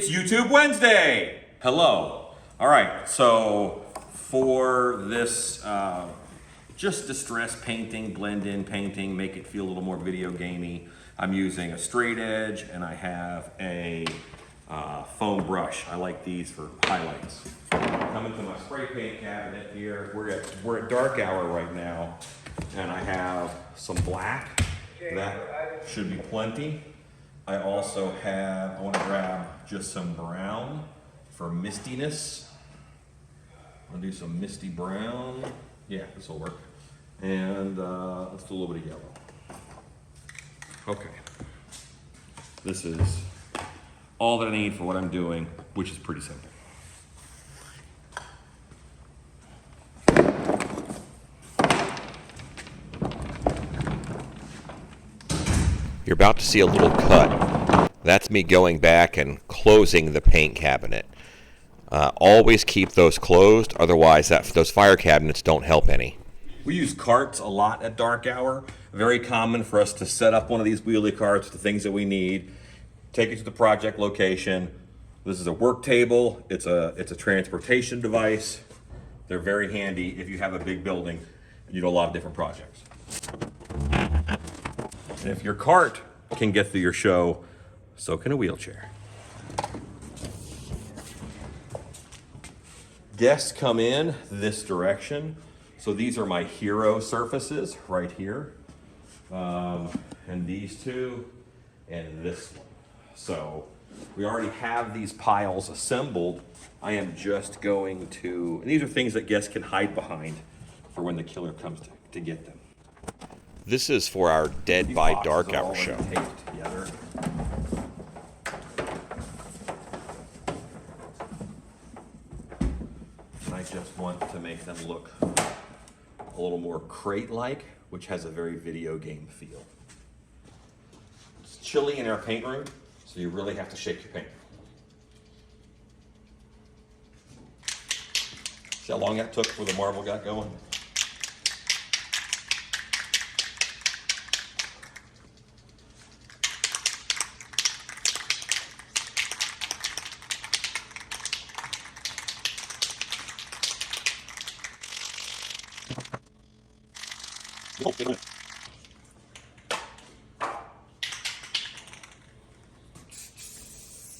It's YouTube Wednesday. Hello. All right, so for this just distress painting, blend in painting, make it feel a little more video gamey, I'm using a straight edge and I have a foam brush. I like these for highlights. Coming to my spray paint cabinet here, we're at dark hour right now, and I have some black. That should be plenty. I also have, I want to grab just some brown for mistiness. I'll do some misty brown. Yeah, this will work. And let's do a little bit of yellow. Okay. This is all that I need for what I'm doing, which is pretty simple. You're about to see a little cut. That's me going back and closing the paint cabinet. Always keep those closed, otherwise those fire cabinets don't help any. We use carts a lot at dark hour. Very common for us to set up one of these wheelie carts with the things that we need, take it to the project location. This is a work table. It's a transportation device. They're very handy if you have a big building and you do a lot of different projects. And if your cart can get through your show, so can a wheelchair. Guests come in this direction. So these are my hero surfaces right here. And these two and this one. So we already have these piles assembled. I am just going to, and these are things that guests can hide behind for when the killer comes to get them. This is for our Dead by Dark Hour show. Taped together. And I just want to make them look a little more crate-like, which has a very video game feel. It's chilly in our paint room, so you really have to shake your paint. See how long that took before the marble got going?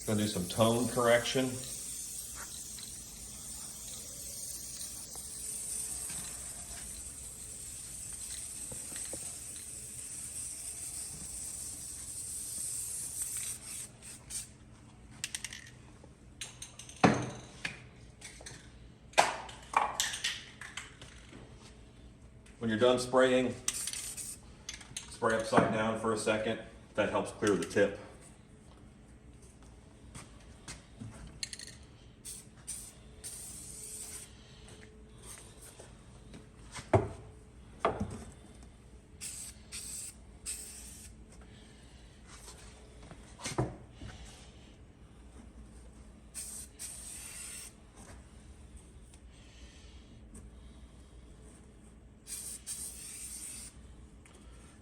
Gonna do some tone correction. When you're done spraying, spray upside down for a second. That helps clear the tip.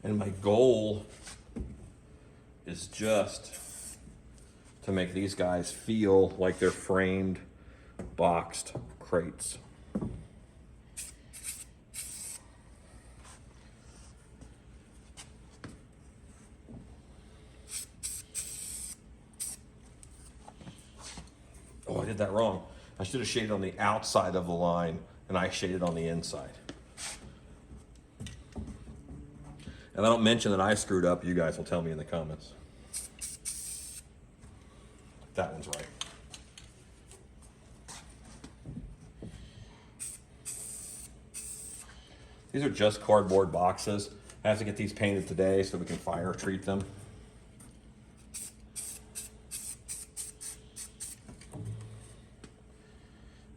And my goal is just to make these guys feel like they're framed, boxed crates. Oh, I did that wrong. I should have shaded on the outside of the line, and I shaded on the inside. If I don't mention that I screwed up, you guys will tell me in the comments. That one's right. These are just cardboard boxes. I have to get these painted today so we can fire treat them.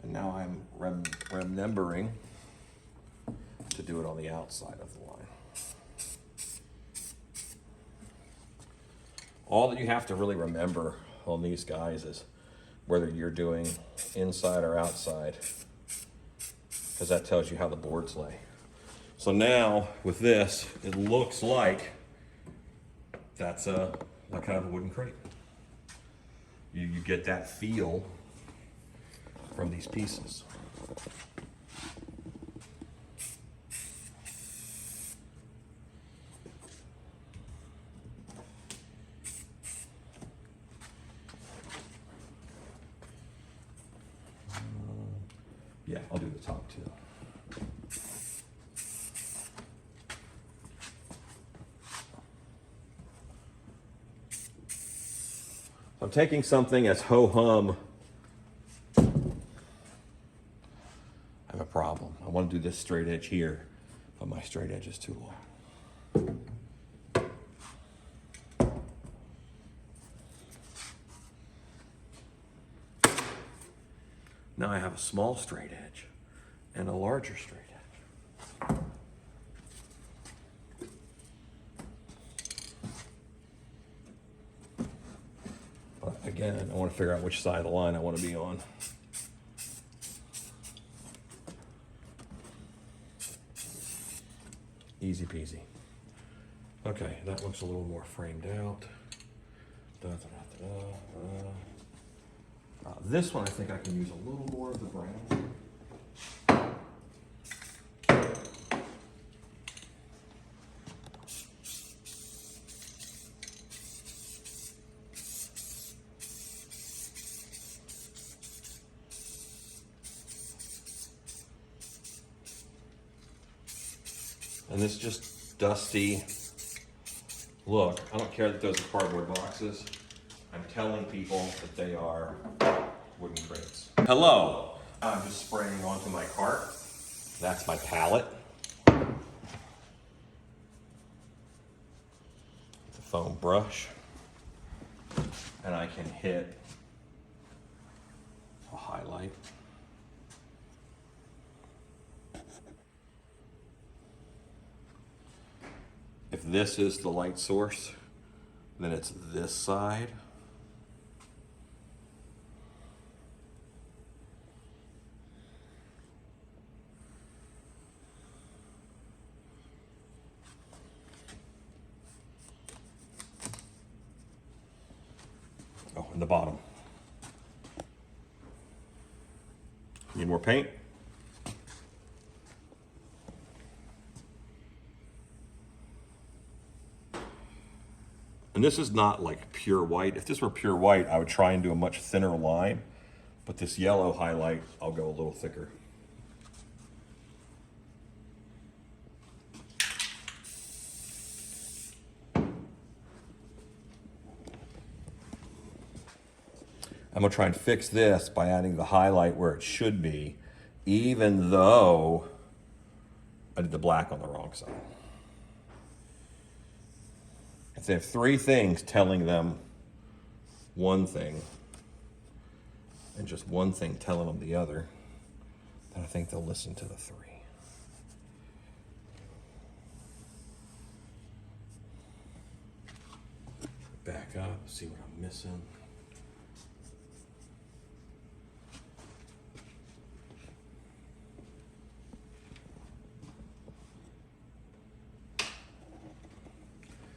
And now I'm remembering to do it on the outside of the line. All that you have to really remember on these guys is whether you're doing inside or outside, because that tells you how the boards lay. So now with this, it looks like that's a kind of a wooden crate. you get that feel from these pieces. Yeah, I'll do the top too. I'm taking something as ho-hum. I have a problem. I want to do this straight edge here, but my straight edge is too long. Now I have a small straight edge and a larger straight edge. But again, I want to figure out which side of the line I want to be on. Easy peasy. Okay, that looks a little more framed out. This one, I think I can use a little more of the brown. And this just dusty look. I don't care that those are cardboard boxes. I'm telling people that they are wooden crates. Hello. I'm just spraying onto my cart. That's my palette. The foam brush. And I can hit a highlight. If this is the light source, then it's this side. Oh, and the bottom. Need more paint? And this is not like pure white. If this were pure white, I would try and do a much thinner line. But this yellow highlight, I'll go a little thicker. I'm gonna try and fix this by adding the highlight where it should be, even though I did the black on the wrong side. If they have three things telling them one thing, and just one thing telling them the other, then I think they'll listen to the three. Back up, see what I'm missing.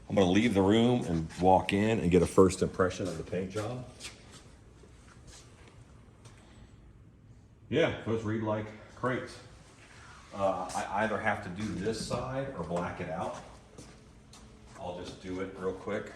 I'm gonna leave the room and walk in and get a first impression of the paint job. Yeah, those read like crates. I either have to do this side or black it out. I'll just do it real quick.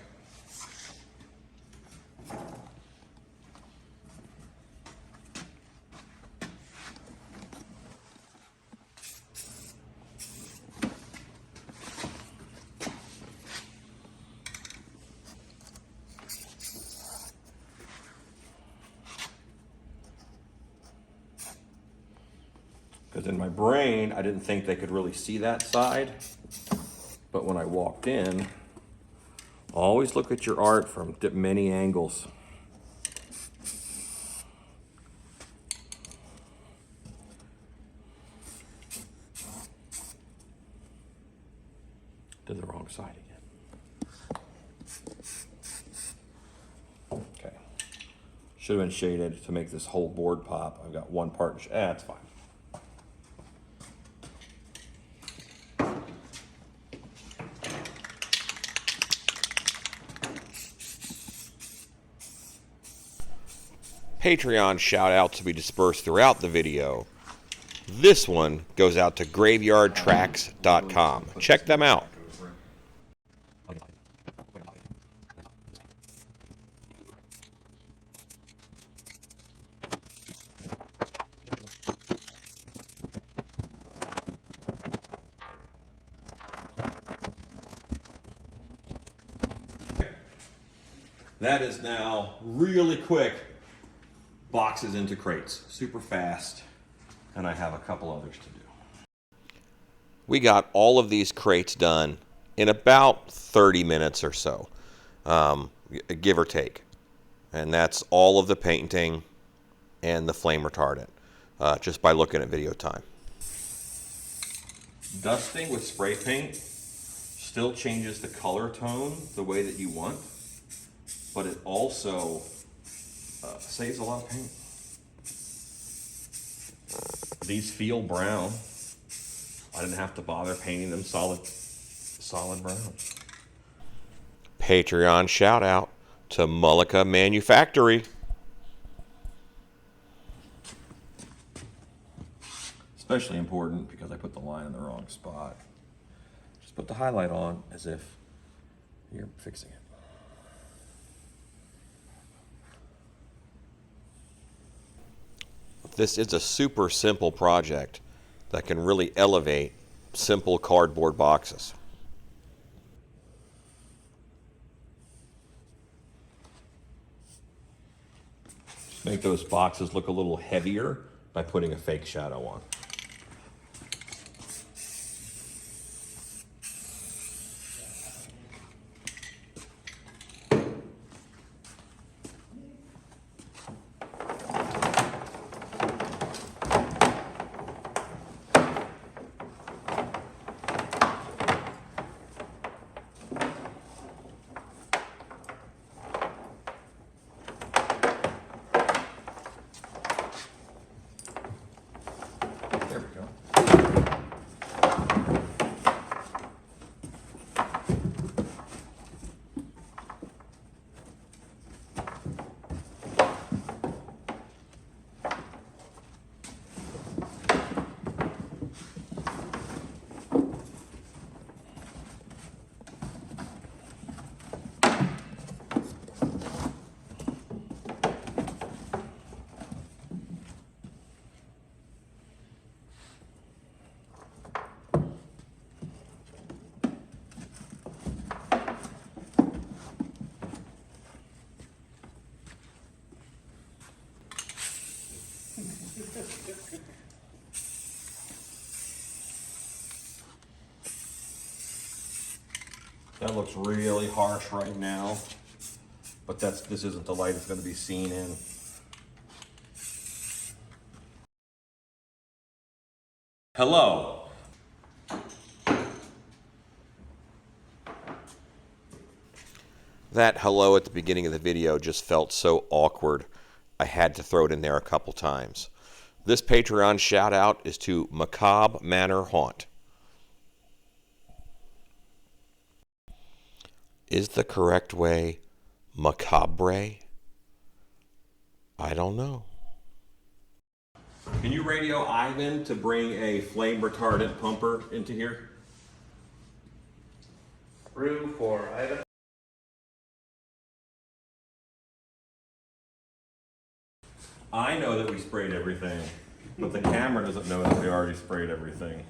Because in my brain, I didn't think they could really see that side. But when I walked in, always look at your art from many angles. Did the wrong side again. Okay. Should have been shaded to make this whole board pop. I've got one part, it's fine. Patreon shout-outs will be dispersed throughout the video. This one goes out to graveyardtracks.com. Check them out. That is now really quick. Boxes into crates. Super fast. And I have a couple others to do. We got all of these crates done in about 30 minutes or so, give or take. And that's all of the painting and the flame retardant, just by looking at video time. Dusting with spray paint still changes the color tone the way that you want, but it also saves a lot of paint. These feel brown. I didn't have to bother painting them solid brown. Patreon shout out to Mullica Manufactory. Especially important because I put the line in the wrong spot. Just put the highlight on as if you're fixing it. This is a super simple project that can really elevate simple cardboard boxes. Make those boxes look a little heavier by putting a fake shadow on. There we go. That looks really harsh right now, but this isn't the light it's going to be seen in. Hello. That hello at the beginning of the video just felt so awkward, I had to throw it in there a couple times. This Patreon shout out is to Macabre Manor Haunt. Is the correct way macabre? I don't know. Can you radio Ivan to bring a flame retardant pumper into here? Room for Ivan. I know that we sprayed everything, but the camera doesn't know that we already sprayed everything.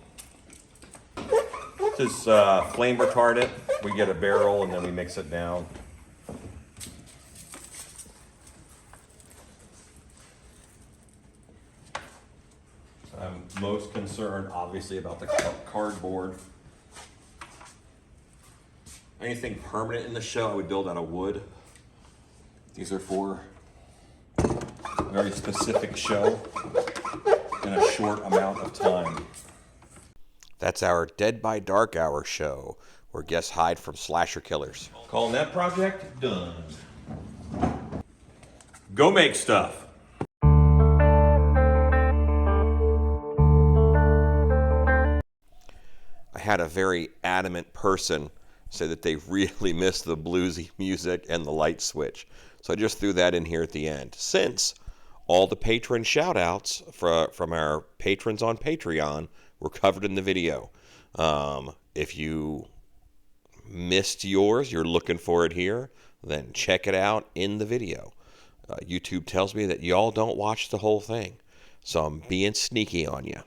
This is flame retardant. We get a barrel and then we mix it down. I'm most concerned, obviously, about the cardboard. Anything permanent in the show, I would build out of wood. These are for a very specific show in a short amount of time. That's our Dead by Dark Hour show, where guests hide from slasher killers. Calling that project done. Go make stuff. I had a very adamant person say that they really missed the bluesy music and the light switch. So I just threw that in here at the end. Since all the patron shout-outs from our patrons on Patreon were covered in the video. If you missed yours, you're looking for it here, then check it out in the video. YouTube tells me that y'all don't watch the whole thing, so I'm being sneaky on you.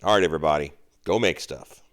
All right, everybody, go make stuff.